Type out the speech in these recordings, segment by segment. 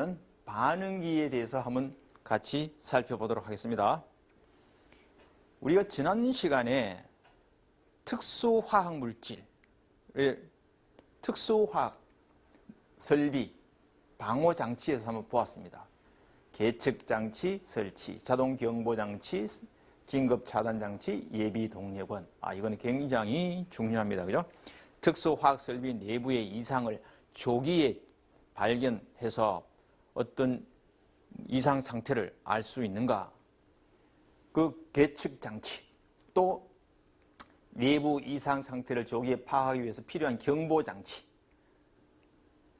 되는 반응기에 대해서 한번 같이 살펴보도록 하겠습니다. 우리가 지난 시간에 특수화학 물질, 특수화학 설비, 방호장치에서 한번 보았습니다. 계측장치 설치, 자동경보장치, 긴급차단장치, 예비동력원. 이거는 굉장히 중요합니다. 그죠? 특수화학 설비 내부의 이상을 조기에 발견해서 어떤 이상 상태를 알 수 있는가? 그 계측장치, 또 내부 이상 상태를 조기에 파악하기 위해서 필요한 경보장치,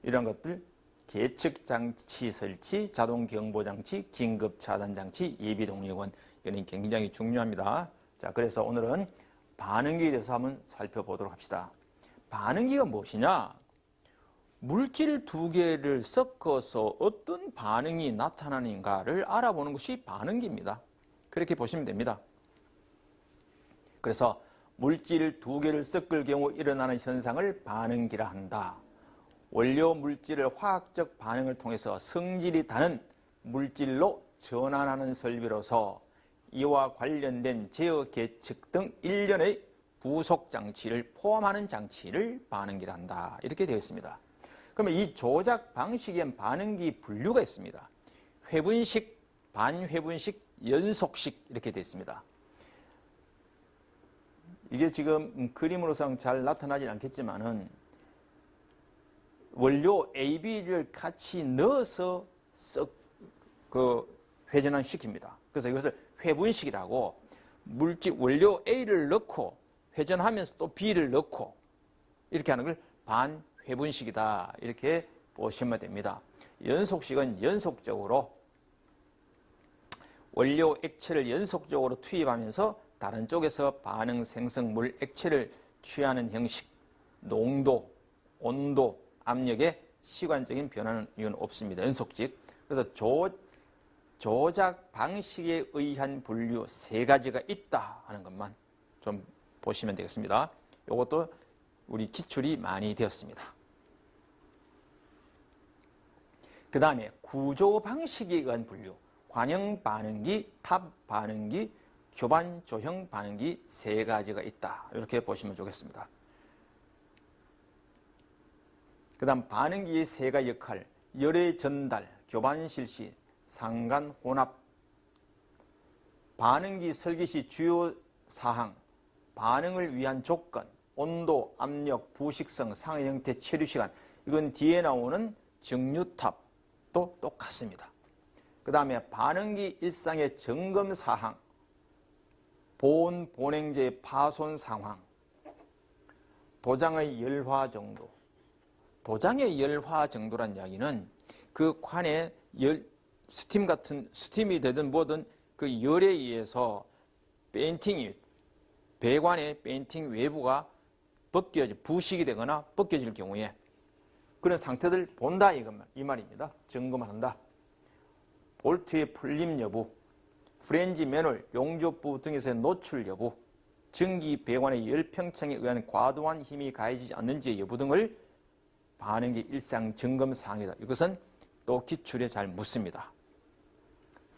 이런 것들, 계측장치 설치, 자동경보장치, 긴급차단장치, 예비동력원, 이건 굉장히 중요합니다. 자, 그래서 오늘은 반응기에 대해서 한번 살펴보도록 합시다. 반응기가 무엇이냐? 물질 두 개를 섞어서 어떤 반응이 나타나는가를 알아보는 것이 반응기입니다. 그렇게 보시면 됩니다. 그래서 물질 두 개를 섞을 경우 일어나는 현상을 반응기라 한다. 원료 물질을 화학적 반응을 통해서 성질이 다른 물질로 전환하는 설비로서 이와 관련된 제어 계측 등 일련의 부속 장치를 포함하는 장치를 반응기라 한다. 이렇게 되어 있습니다. 그러면 이 조작 방식엔 반응기 분류가 있습니다. 회분식, 반회분식, 연속식 이렇게 되어 있습니다. 이게 지금 그림으로서 잘 나타나지 않겠지만은 원료 A, B를 같이 넣어서 회전을 시킵니다. 그래서 이것을 회분식이라고, 원료 A를 넣고 회전하면서 또 B를 넣고 이렇게 하는 걸 반회분식이다. 이렇게 보시면 됩니다. 연속식은 연속적으로 원료 액체를 연속적으로 투입하면서 다른 쪽에서 반응 생성물 액체를 취하는 형식, 농도, 온도, 압력에 시간적인 변화는 이건 없습니다. 연속식. 그래서 조작 방식에 의한 분류 세 가지가 있다 하는 것만 좀 보시면 되겠습니다. 이것도 우리 기출이 많이 되었습니다. 그 다음에 구조 방식에 의한 분류, 관형 반응기, 탑 반응기, 교반 조형 반응기 세 가지가 있다. 이렇게 보시면 좋겠습니다. 그 다음 반응기의 세 가지 역할, 열의 전달, 교반 실시, 상간 혼합, 반응기 설계 시 주요 사항, 반응을 위한 조건, 온도, 압력, 부식성, 상의 형태, 체류 시간, 이건 뒤에 나오는 정류탑도 똑같습니다. 그 다음에 반응기 일상의 점검 사항, 본행제의 파손 상황, 도장의 열화 정도. 도장의 열화 정도란 이야기는 그 관에 스팀이 되든 뭐든 그 열에 의해서 배관의 페인팅 외부가 부식이 되거나 벗겨질 경우에 그런 상태들 본다 이 말입니다. 점검한다. 볼트의 풀림 여부, 프렌지 맨홀, 용접부 등에서의 노출 여부, 전기 배관의 열평창에 의한 과도한 힘이 가해지지 않는지의 여부 등을 반응기 일상 점검 사항이다. 이것은 또 기출에 잘 묻습니다.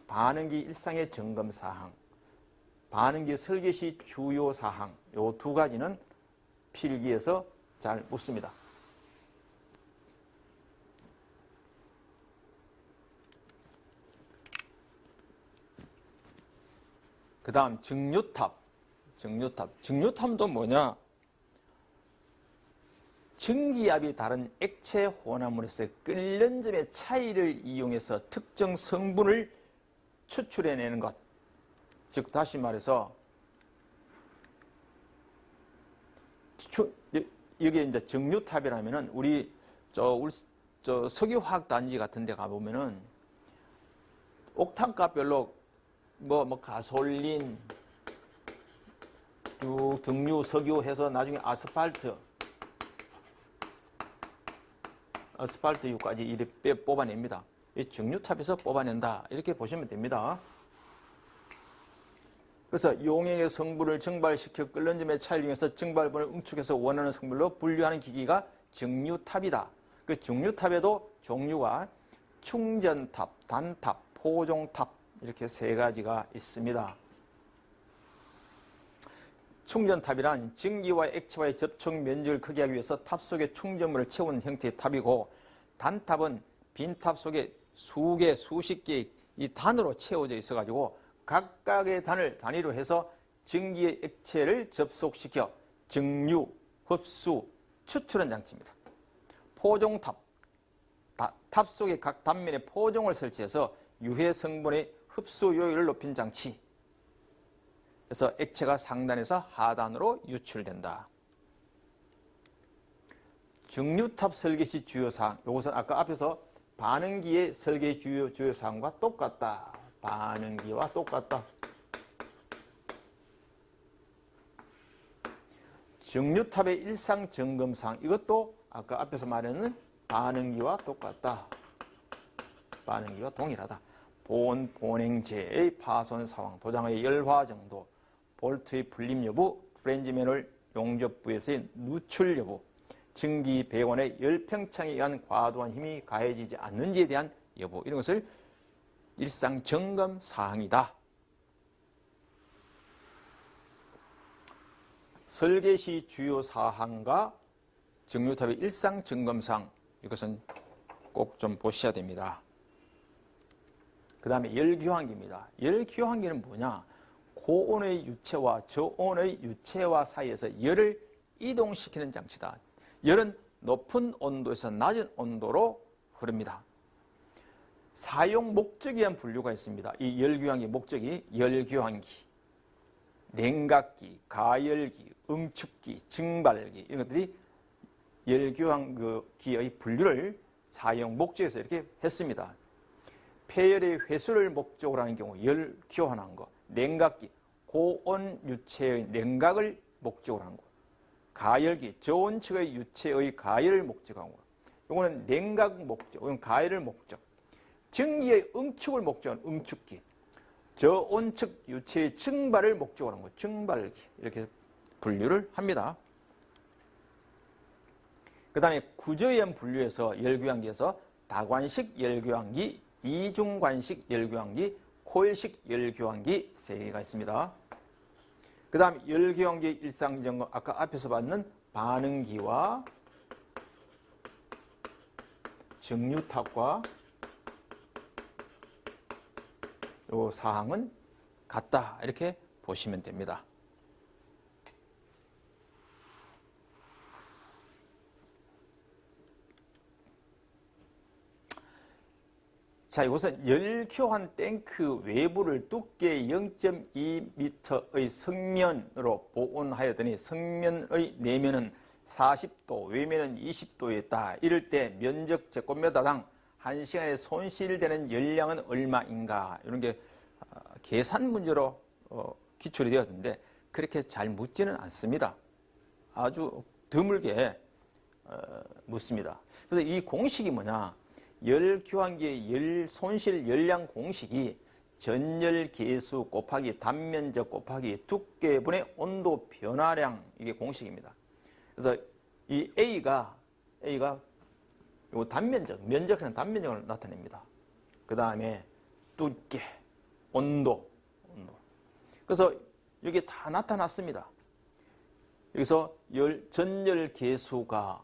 반응기 일상의 점검 사항, 반응기 설계 시 주요 사항, 이 두 가지는 필기에서 잘 묻습니다. 그 다음 정류탑. 정류탑도 뭐냐? 전기압이 다른 액체 혼합물에서 끓는 점의 차이를 이용해서 특정 성분을 추출해내는 것. 즉 다시 말해서 여기 이제 정류탑이라면은 우리 석유화학단지 같은 데 가보면은 옥탄값별로 가솔린, 등유, 석유 해서 나중에 아스팔트유까지 이렇게 뽑아냅니다. 이 정류탑에서 뽑아낸다. 이렇게 보시면 됩니다. 그래서 용액의 성분을 증발시켜 끓는 점의 차이를 이용해서 증발분을 응축해서 원하는 성분로 분류하는 기기가 정류탑이다. 그 정류탑에도 종류가 충전탑, 단탑, 포종탑 이렇게 세 가지가 있습니다. 충전탑이란 증기와 액체와의 접촉 면적을 크게 하기 위해서 탑 속에 충전물을 채우는 형태의 탑이고, 단탑은 빈 탑 속에 수개, 수십 개의 이 단으로 채워져 있어가지고 각각의 단을 단위로 해서 증기의 액체를 접속시켜 증류, 흡수, 추출한 장치입니다. 포종탑, 탑 속의 각 단면에 포종을 설치해서 유해 성분의 흡수 요율을 높인 장치. 그래서 액체가 상단에서 하단으로 유출된다. 증류탑 설계 시 주요사항. 이것은 아까 앞에서 반응기의 설계 주요사항과 똑같다. 반응기와 똑같다. 증류탑의 일상 점검사항. 이것도 아까 앞에서 말하는 반응기와 똑같다. 반응기와 동일하다. 본행제의 파손 상황, 도장의 열화 정도, 볼트의 풀림 여부, 플랜지 매놀 용접부에서의 누출 여부, 증기 배관의 열팽창에 의한 과도한 힘이 가해지지 않는지에 대한 여부, 이런 것을 일상 점검 사항이다. 설계 시 주요 사항과 증류탑의 일상 점검 사항, 이것은 꼭 좀 보셔야 됩니다. 그 다음에 열교환기입니다. 열교환기는 뭐냐? 고온의 유체와 저온의 유체와 사이에서 열을 이동시키는 장치다. 열은 높은 온도에서 낮은 온도로 흐릅니다. 사용 목적에 의한 분류가 있습니다. 이 열교환기 목적이 열교환기, 냉각기, 가열기, 응축기, 증발기, 이런 것들이 열교환기의 분류를 사용 목적에서 이렇게 했습니다. 폐열의 회수를 목적으로 하는 경우 열 교환한 거, 냉각기, 고온 유체의 냉각을 목적으로 하는 거, 가열기, 저온측의 유체의 가열을 목적으로 하는 거, 이거는 냉각 목적, 이건 가열을 목적, 증기의 응축을 목적으로 하는 응축기, 저온측 유체의 증발을 목적으로 하는 거, 증발기, 이렇게 분류를 합니다. 그 다음에 구조에 의한 분류에서 열교환기에서 다관식 열교환기, 이중관식 열교환기, 코일식 열교환기 세 개가 있습니다. 그 다음 열교환기의 일상점검, 아까 앞에서 봤는 반응기와 증류탑과 이 사항은 같다, 이렇게 보시면 됩니다. 자, 이것은 열교환 탱크 외부를 두께 0.2m의 성면으로 보온하였더니 성면의 내면은 40도, 외면은 20도에 있다. 이럴 때 면적 제곱미터당 1시간에 손실되는 열량은 얼마인가? 이런 게 계산 문제로 기출이 되었는데 그렇게 잘 묻지는 않습니다. 아주 드물게 묻습니다. 그래서 이 공식이 뭐냐? 열교환기의 열 손실 열량 공식이 전열 계수 곱하기 단면적 곱하기 두께분의 온도 변화량, 이게 공식입니다. 그래서 이 A가 요 면적하는 단면적을 나타냅니다. 그 다음에 두께, 온도. 그래서 여기 다 나타났습니다. 여기서 전열 계수가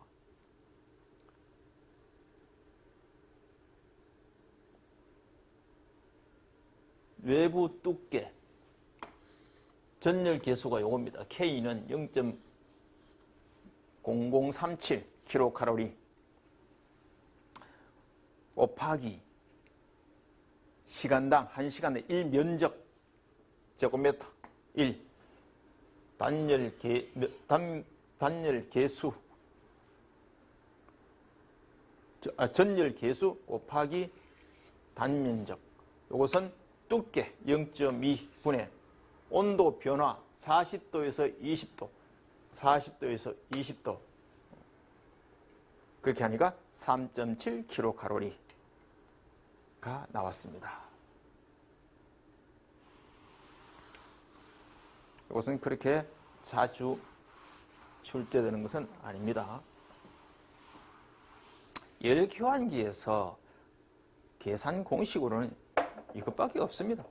외부 두께, 전열 계수가 요겁니다. K는 0.0037 kcal 곱하기 시간당 1시간에 1면적 제곱미터 1 단열 계수 전열 계수 곱하기 단면적, 요것은 두께 0.2분의 온도 변화 40도에서 20도, 40도에서 20도, 그렇게 하니까 3.7 kcal 가 나왔습니다. 이것은 그렇게 자주 출제되는 것은 아닙니다. 열교환기에서 계산 공식으로는 이것밖에 없습니다.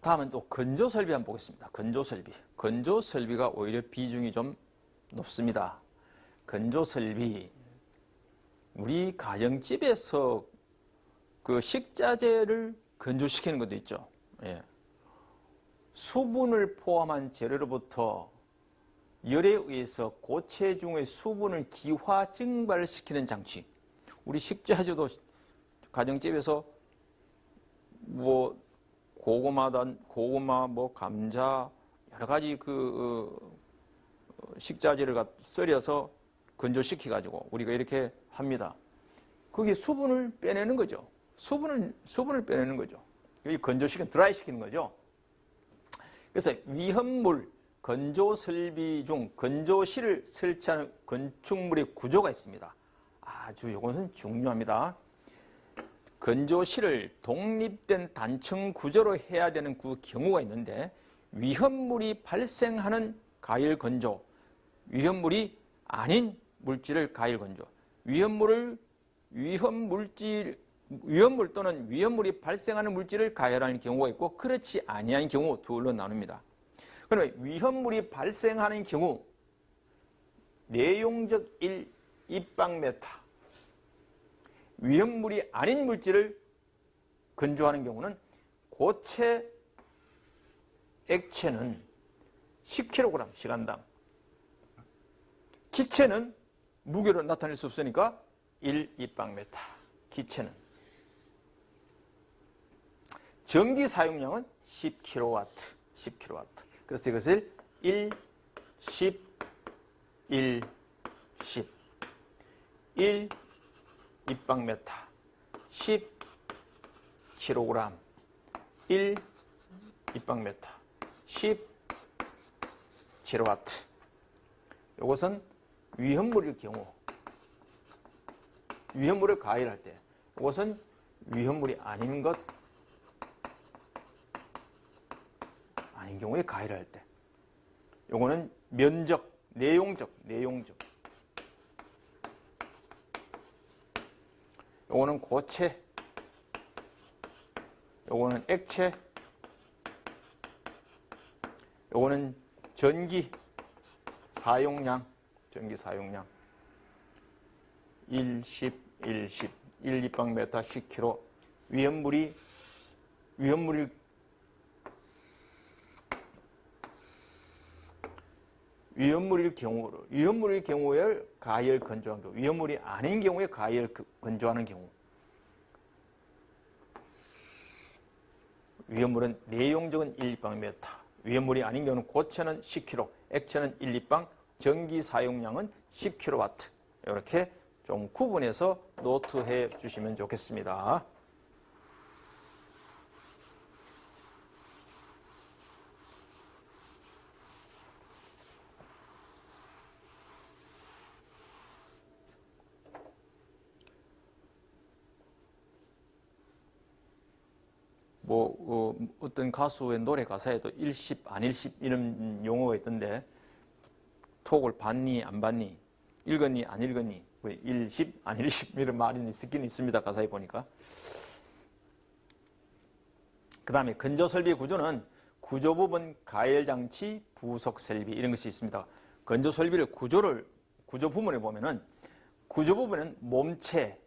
다음은 또 건조설비 한번 보겠습니다. 건조설비. 건조설비가 오히려 비중이 좀 높습니다. 건조설비. 우리 가정집에서 그 식자재를 건조시키는 것도 있죠. 예. 수분을 포함한 재료로부터 열에 의해서 고체중의 수분을 기화 증발시키는 장치. 우리 식자재도 가정집에서 뭐 고구마, 뭐 감자 여러 가지 식자재를 썰어서 건조시켜 가지고 우리가 이렇게 합니다. 그게 수분을 빼내는 거죠. 수분을 빼내는 거죠. 이 건조시키는 드라이 시키는 거죠. 그래서 위험물 건조 설비 중 건조실을 설치하는 건축물의 구조가 있습니다. 아주 이것은 중요합니다. 건조실을 독립된 단층 구조로 해야 되는 그 경우가 있는데 위험물이 발생하는 가열 건조, 위험물이 아닌 물질을 가열 건조, 위험물 또는 위험물이 발생하는 물질을 가열하는 경우가 있고 그렇지 아니한 경우 둘로 나눕니다. 그러면 위험물이 발생하는 경우 내용적 1 입방메타 위험물이 아닌 물질을 건조하는 경우는 고체 액체는 10kg 시간당 기체는 무게로 나타낼 수 없으니까 1 입방메타 기체는 전기 사용량은 10kW 그래서 이것을 1, 10, 1, 10 1 입방메타 10kg 1 입방메타 10kW 이것은 위험물일 경우 위험물을 가열할 때 이것은 위험물이 아닌 경우에 가열할 때 이거는 면적, 내용적 요거는 고체, 요거는 액체, 요거는 전기 사용량 1, 10, 1, 10, 1 입방메타 10kg 위험물일 경우에 가열 건조한 경우, 위험물이 아닌 경우에 가열 건조하는 경우. 위험물은 내용적은 1 입방메타, 위험물이 아닌 경우는 고체는 10kg, 액체는 1 입방, 전기 사용량은 10kW. 이렇게 좀 구분해서 노트해 주시면 좋겠습니다. 어떤 가수의 노래 가사에도 일십, 안일십 이런 용어가 있던데 톡을 봤니, 안 봤니, 읽었니, 안 읽었니, 일십, 안일십 이런 말이 있긴 있습니다. 가사에 보니까. 그 다음에 건조설비의 구조는 구조 부분, 가열장치, 부속설비 이런 것이 있습니다. 건조설비를 구조 부분에 보면은 구조 부분은 몸체,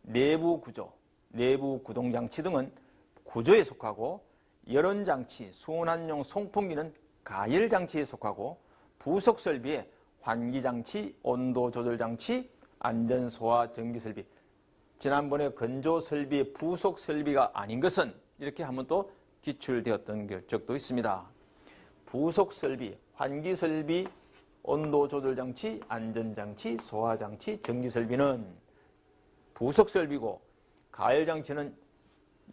내부 구조, 내부 구동장치 등은 구조에 속하고 열온장치, 순환용 송풍기는 가열장치에 속하고 부속설비에 환기장치, 온도조절장치, 안전소화 전기설비 지난번에 건조설비의 부속설비가 아닌 것은 이렇게 한번 또 기출되었던 적도 있습니다. 부속설비, 환기설비, 온도조절장치, 안전장치, 소화장치, 전기설비는 부속설비고 가열장치는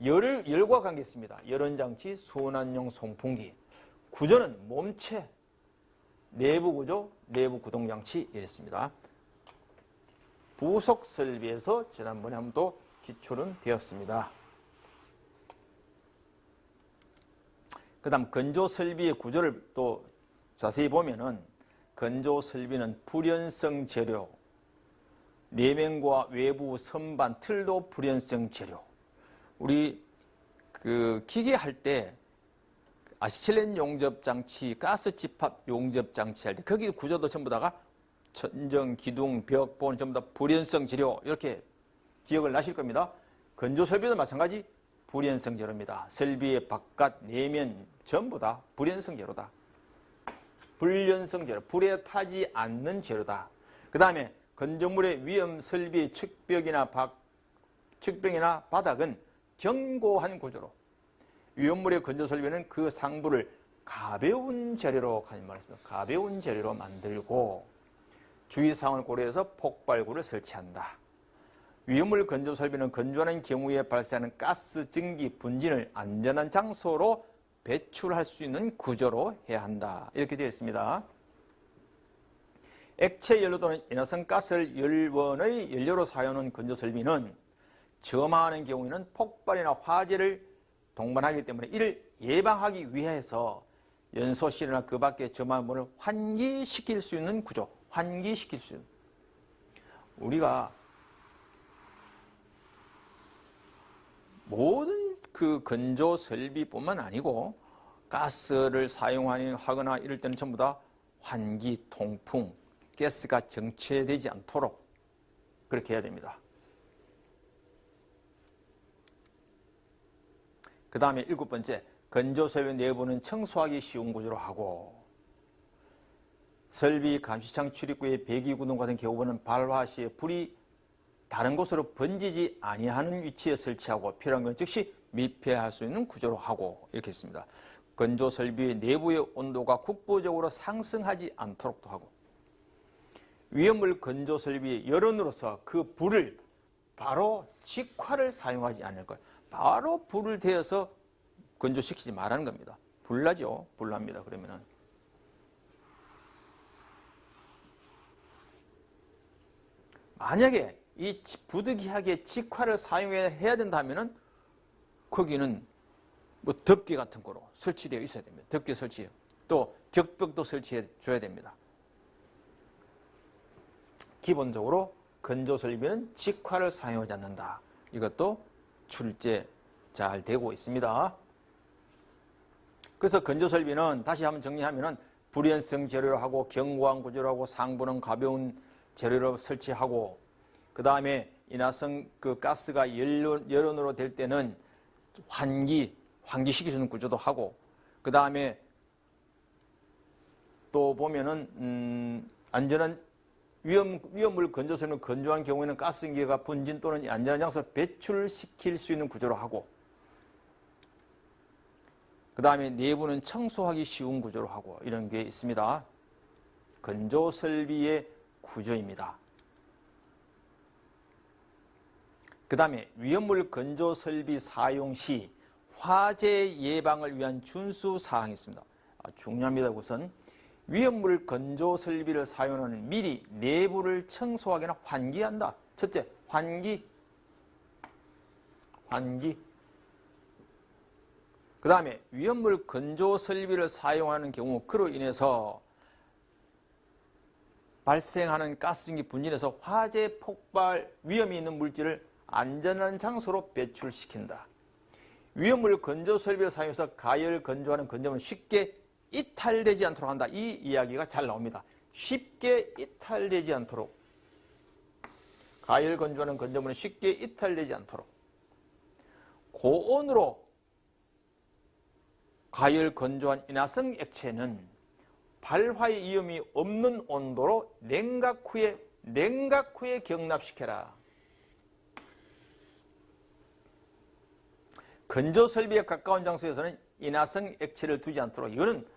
열과 관계 있습니다. 열온장치, 순환용 송풍기. 구조는 몸체, 내부 구조, 내부 구동장치 이랬습니다. 부속설비에서 지난번에 한번 또 기출은 되었습니다. 그 다음 건조설비의 구조를 또 자세히 보면은 건조 설비는 불연성 재료, 내면과 외부 선반, 틀도 불연성 재료. 우리 그 기계 할 때 아시틸렌 용접 장치, 가스 집합 용접 장치 할 때 거기 구조도 전부 다가 천정, 기둥, 벽, 본 전부 다 불연성 재료 이렇게 기억을 나실 겁니다. 건조 설비도 마찬가지 불연성 재료입니다. 설비의 바깥, 내면 전부 다 불연성 재료다. 불연성 재료, 불에 타지 않는 재료다. 그 다음에 건조물의 위험 설비의 측벽이나 바닥은 견고한 구조로, 위험물의 건조 설비는 그 상부를 가벼운 재료로 가벼운 재료로 만들고 주의사항을 고려해서 폭발구를 설치한다. 위험물 건조 설비는 건조하는 경우에 발생하는 가스, 증기, 분진을 안전한 장소로 배출할 수 있는 구조로 해야 한다. 이렇게 되어 있습니다. 액체 연료 또는 인화성 가스를 열원의 연료로 사용하는 건조 설비는 점화하는 경우에는 폭발이나 화재를 동반하기 때문에 이를 예방하기 위해서 연소실이나 그 밖의 점화한 물을 환기시킬 수 있는 구조, 환기시킬 수 있는. 우리가 모든 그 건조 설비뿐만 아니고 가스를 사용하거나 이럴 때는 전부 다 환기, 통풍, 가스가 정체되지 않도록 그렇게 해야 됩니다. 그 다음에 7번째, 건조 설비 내부는 청소하기 쉬운 구조로 하고 설비 감시창 출입구의 배기구동 같은 경우는 발화 시에 불이 다른 곳으로 번지지 아니하는 위치에 설치하고 필요한 건 즉시密폐할 수 있는 구조로 하고 이렇게 했습니다. 건조 설비의 내부의 온도가 국부적으로 상승하지 않도록도 하고 위험물 건조 설비의 열원으로서 그 불을 바로 직화를 사용하지 않을 것. 바로 불을 대어서 건조시키지 말라는 겁니다. 불나죠. 불납니다. 그러면은. 만약에 이 부득이하게 직화를 사용해야 된다면은 거기는 뭐 덮개 같은 거로 설치되어 있어야 됩니다. 덮개 설치해요. 또 격벽도 설치해 줘야 됩니다. 기본적으로 건조 설비는 직화를 사용하지 않는다. 이것도 출제 잘 되고 있습니다. 그래서 건조 설비는 다시 한번 정리하면은 불연성 재료로 하고 견고한 구조로 하고 상부는 가벼운 재료로 설치하고 그 다음에 인화성 그 가스가 열원으로 될 때는 환기시키는 구조도 하고 그 다음에 또 보면은 안전한 위험물 건조 설비는 건조한 경우에는 가스기가 분진 또는 안전한 장소로 배출시킬 수 있는 구조로 하고 그 다음에 내부는 청소하기 쉬운 구조로 하고 이런 게 있습니다. 건조 설비의 구조입니다. 그 다음에 위험물 건조 설비 사용 시 화재 예방을 위한 준수 사항이 있습니다. 중요합니다. 우선 위험물 건조 설비를 사용하는 미리 내부를 청소하거나 환기한다. 첫째, 환기. 그 다음에 위험물 건조 설비를 사용하는 경우 그로 인해서 발생하는 가스증기 분진에서 화재 폭발 위험이 있는 물질을 안전한 장소로 배출시킨다. 위험물 건조 설비를 사용해서 가열 건조하는 건조물은 쉽게 이탈되지 않도록 한다. 이 이야기가 잘 나옵니다. 쉽게 이탈되지 않도록. 가열 건조하는 건조물은 쉽게 이탈되지 않도록. 고온으로 가열 건조한 인화성 액체는 발화의 위험이 없는 온도로 냉각 후에 경납시켜라. 건조 설비에 가까운 장소에서는 인화성 액체를 두지 않도록. 이거는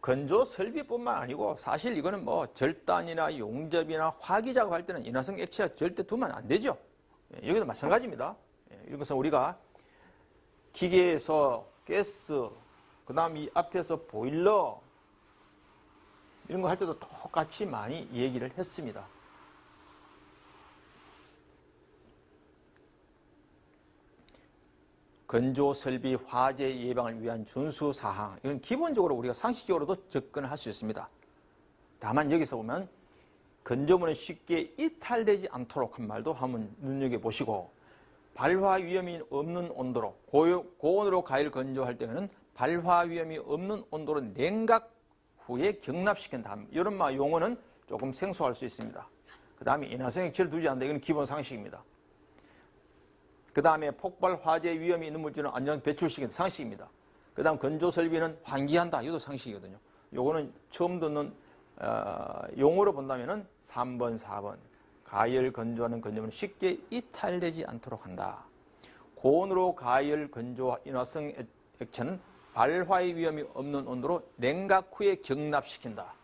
건조 설비뿐만 아니고 사실 이거는 뭐 절단이나 용접이나 화기 작업할 때는 인화성 액체가 절대 두면 안 되죠. 여기도 마찬가지입니다. 이것은 우리가 기계에서 가스, 그 다음 이 앞에서 보일러 이런 거 할 때도 똑같이 많이 얘기를 했습니다. 건조 설비 화재 예방을 위한 준수 사항. 이건 기본적으로 우리가 상식적으로도 접근할 수 있습니다. 다만 여기서 보면 건조물은 쉽게 이탈되지 않도록 한 말도 한번 눈여겨보시고, 발화 위험이 없는 온도로, 고온으로 과일 건조할 때는 발화 위험이 없는 온도로 냉각 후에 경납시킨다. 이런 용어는 조금 생소할 수 있습니다. 그 다음에 인화성 액체를 두지 않는다. 이건 기본 상식입니다. 그 다음에 폭발 화재 위험이 있는 물질은 안전 배출시킨다. 상식입니다. 그 다음 건조 설비는 환기한다. 이것도 상식이거든요. 요거는 처음 듣는 용어로 본다면은 3번, 4번. 가열 건조하는 건조물은 쉽게 이탈되지 않도록 한다. 고온으로 가열 건조 인화성 액체는 발화의 위험이 없는 온도로 냉각 후에 경납시킨다.